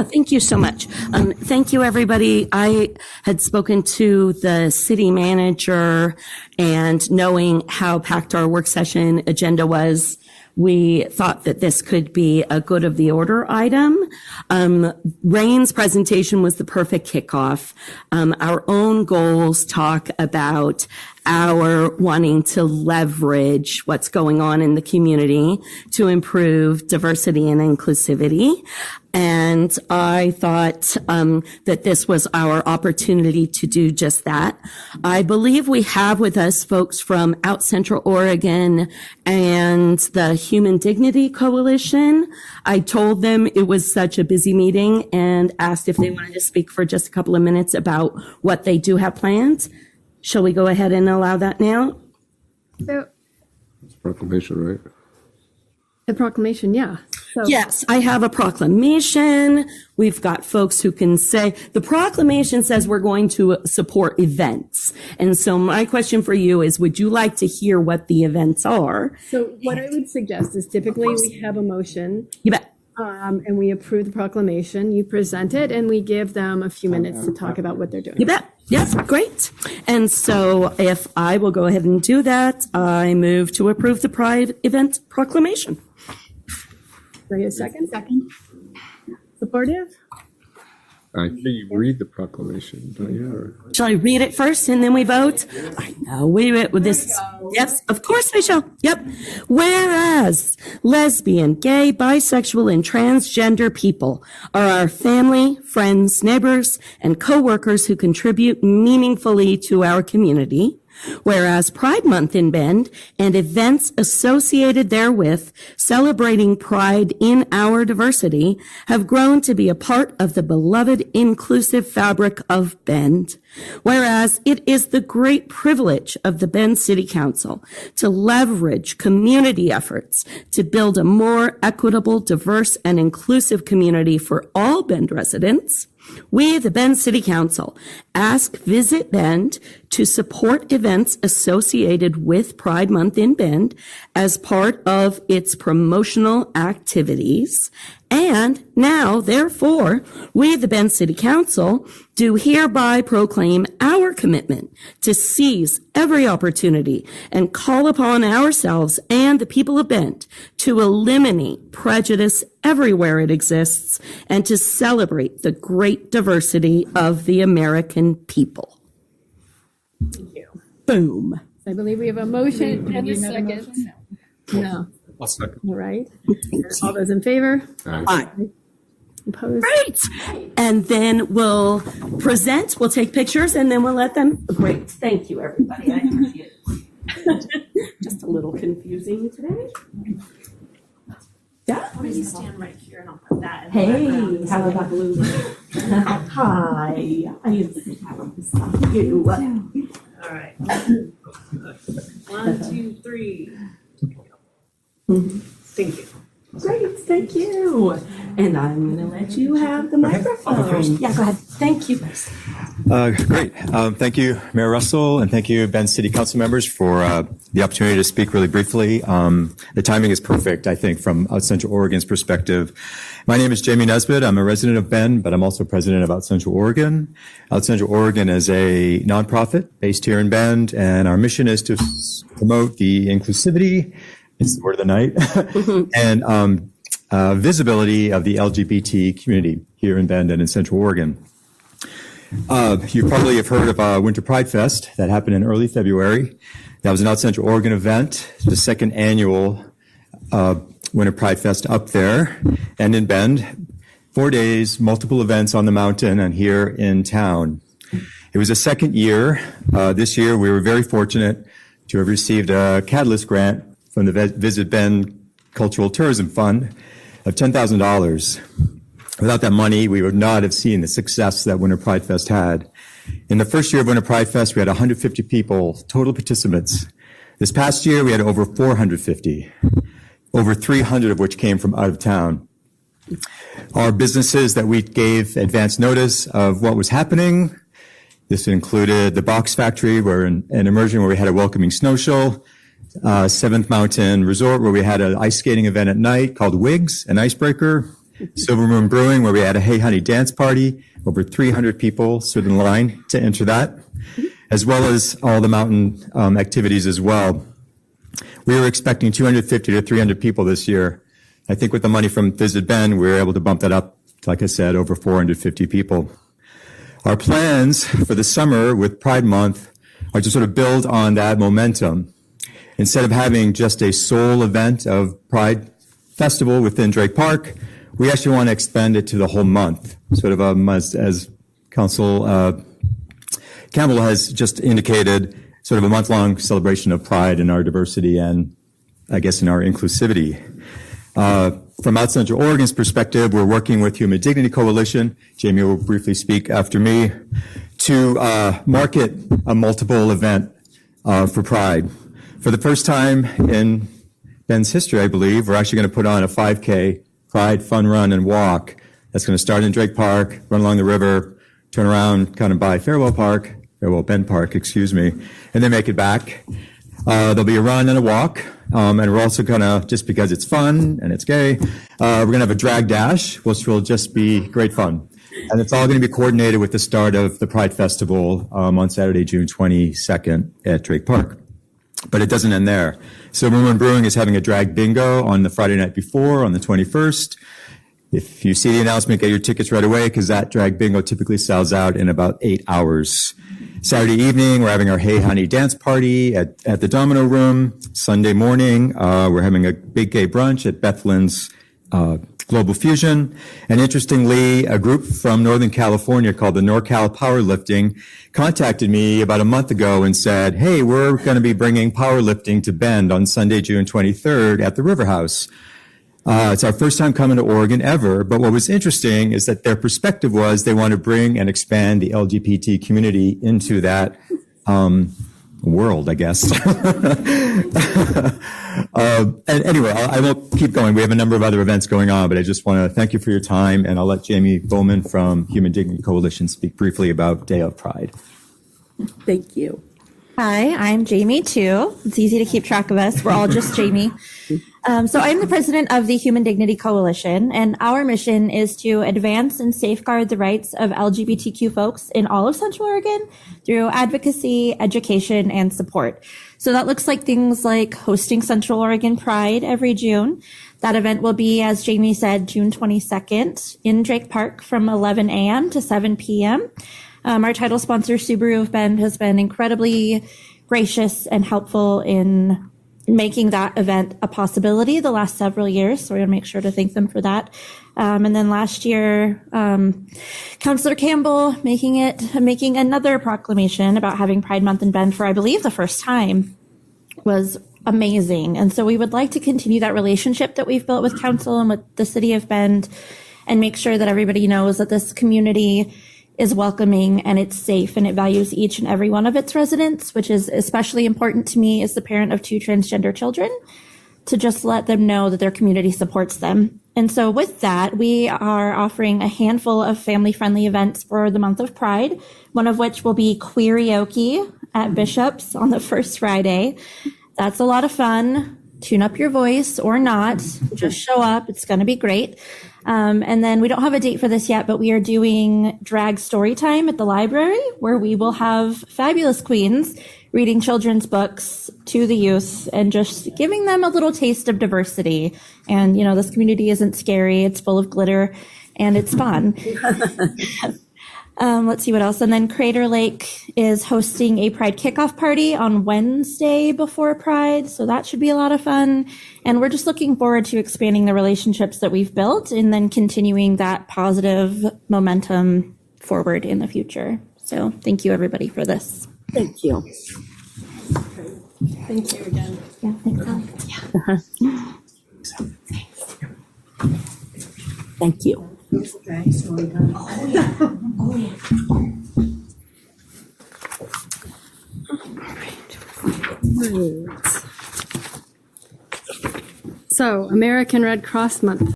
Yeah, thank you so much. Thank you, everybody. I had spoken to the city manager, and knowing how packed our work session agenda was, we thought that this could be a good of the order item. Rain's presentation was the perfect kickoff. Our own goals talk about our wanting to leverage what's going on in the community to improve diversity and inclusivity. And I thought that this was our opportunity to do just that. I believe we have with us folks from Out Central Oregon and the Human Dignity Coalition. I told them it was such a busy meeting and asked if they wanted to speak for just a couple of minutes about what they do have planned. Shall we go ahead and allow that now? So, It's proclamation, right? the proclamation, yeah. So, Yes, I have a proclamation. We've got folks who can say, the proclamation says we're going to support events. And so my question for you is, would you like to hear what the events are? So what I would suggest is typically we have a motion You bet. and we approve the proclamation, you present it, and we give them a few minutes to talk about what they're doing. You bet. Yes, great. And so if I will go ahead and do that, I move to approve the Pride Event Proclamation. Do I get a second? Second. Supportive? I think you read the proclamation, don't you? Or- Shall I read it first and then we vote? I know, with this. Yes, of course I shall. Yep. Whereas lesbian, gay, bisexual, and transgender people are our family, friends, neighbors, and co-workers who contribute meaningfully to our community. Whereas Pride Month in Bend and events associated therewith celebrating pride in our diversity have grown to be a part of the beloved inclusive fabric of Bend. Whereas it is the great privilege of the Bend City Council to leverage community efforts to build a more equitable, diverse, and inclusive community for all Bend residents. We, the Bend City Council, ask Visit Bend to support events associated with Pride Month in Bend as part of its promotional activities. And now, therefore, we, the Bend City Council, do hereby proclaim our commitment to seize every opportunity and call upon ourselves and the people of Bend to eliminate prejudice everywhere it exists and to celebrate the great diversity of the American people. Thank you. Boom. I believe we have a motion and a second. No. I'll second. All right. All those in favor? Aye. Opposed? Great. And then we'll present, we'll take pictures, and then we'll let them. Great. Thank you, everybody. I appreciate it. Just a little confusing today. Yeah. Why don't you stand right here and I'll put that in the Hey, background. how about blue? Hi. I am beside you. All right. 1, 2, 3. Thank you. Great, thank you. And I'm going to let you have the microphone. Yeah, go ahead. Thank you. Great. Thank you, Mayor Russell, and thank you, Bend City Council members, for the opportunity to speak really briefly. The timing is perfect, I think, from Out Central Oregon's perspective. My name is Jamie Nesbit. I'm a resident of Bend, but I'm also president of Out Central Oregon. Out Central Oregon is a nonprofit based here in Bend, and our mission is to promote the inclusivity, it's the word of the night, and visibility of the LGBT community here in Bend and in Central Oregon. You probably have heard of Winter Pride Fest that happened in early February. That was an Out Central Oregon event, the second annual Winter Pride Fest up there and in Bend. 4 days, multiple events on the mountain and here in town. It was the second year. This year, we were very fortunate to have received a Catalyst grant from the Visit Bend Cultural Tourism Fund of $10,000. Without that money, we would not have seen the success that Winter Pride Fest had. In the first year of Winter Pride Fest, we had 150 people, total participants. This past year, we had over 450, over 300 of which came from out of town. Our businesses that we gave advance notice of what was happening. This included the Box Factory, where in Immersion, where we had a welcoming snow show. Seventh Mountain Resort, where we had an ice skating event at night called Wigs, an icebreaker. Silver Moon Brewing, where we had a Hey Honey dance party. Over 300 people stood in line to enter that, as well as all the mountain activities as well. We were expecting 250 to 300 people this year. I think with the money from Visit Bend, we were able to bump that up, like I said, over 450 people. Our plans for the summer with Pride Month are to sort of build on that momentum. Instead of having just a sole event of Pride Festival within Drake Park, we actually want to expand it to the whole month, sort of as Council Campbell has just indicated, sort of a month-long celebration of pride and our diversity and, I guess, in our inclusivity. From Out Central Oregon's perspective, we're working with Human Dignity Coalition, Jamie will briefly speak after me, to market a multiple event for Pride. For the first time in Bend's history, I believe, we're actually going to put on a 5K Pride Fun Run and Walk that's going to start in Drake Park, run along the river, turn around kind of by Farewell Bend Park, excuse me, and then make it back. There'll be a run and a walk, and we're also going to, just because it's fun and it's gay, we're going to have a drag dash, which will just be great fun. And it's all going to be coordinated with the start of the Pride Festival on Saturday, June 22nd at Drake Park. But it doesn't end there. Silver Moon Brewing is having a drag bingo on the Friday night before, on the 21st. If you see the announcement, get your tickets right away, because that drag bingo typically sells out in about 8 hours. Saturday evening, we're having our Hey Honey dance party at the Domino Room. Sunday morning, we're having a big gay brunch at Bethlenem's Global Fusion. And interestingly, a group from Northern California called the NorCal Powerlifting contacted me about a month ago and said, hey, we're going to be bringing powerlifting to Bend on Sunday, June 23rd at the River House. It's our first time coming to Oregon ever, but what was interesting is that their perspective was they want to bring and expand the LGBT community into that world, I guess. And anyway, I won't keep going. We have a number of other events going on, but I just want to thank you for your time, and I'll let Jamie Bowman from Human Dignity Coalition speak briefly about Day of Pride. Thank you. Hi, I'm Jamie too. It's easy to keep track of us. We're all just Jamie. So I'm the president of the Human Dignity Coalition, and our mission is to advance and safeguard the rights of LGBTQ folks in all of Central Oregon through advocacy, education, and support. So that looks like things like hosting Central Oregon Pride every June. That event will be, as Jamie said, June 22nd in Drake Park from 11 a.m. to 7 p.m. Our title sponsor, Subaru of Bend, has been incredibly gracious and helpful in making that event a possibility the last several years. So we're going to make sure to thank them for that. And then last year, Councillor Campbell making another proclamation about having Pride Month in Bend for, I believe, the first time was amazing. And so we would like to continue that relationship that we've built with Council and with the City of Bend and make sure that everybody knows that this community is welcoming and it's safe and it values each and every one of its residents, which is especially important to me as the parent of 2 transgender children, to just let them know that their community supports them. And so with that, we are offering a handful of family-friendly events for the month of Pride, one of which will be Queerioke at Bishop's on the first Friday. That's a lot of fun. Tune up your voice or not. Just show up. It's going to be great. And then we don't have a date for this yet, but we are doing drag story time at the library, where we will have fabulous queens reading children's books to the youth and just giving them a little taste of diversity. And, you know, this community isn't scary. It's full of glitter and it's fun. Let's see what else. And then Crater Lake is hosting a Pride kickoff party on Wednesday before Pride. So that should be a lot of fun. And we're just looking forward to expanding the relationships that we've built and then continuing that positive momentum forward in the future. So thank you, everybody, for this. Thank you. Thank you again. Yeah, thanks, Alex. Thank you. Okay, so we're done. So, American Red Cross Month.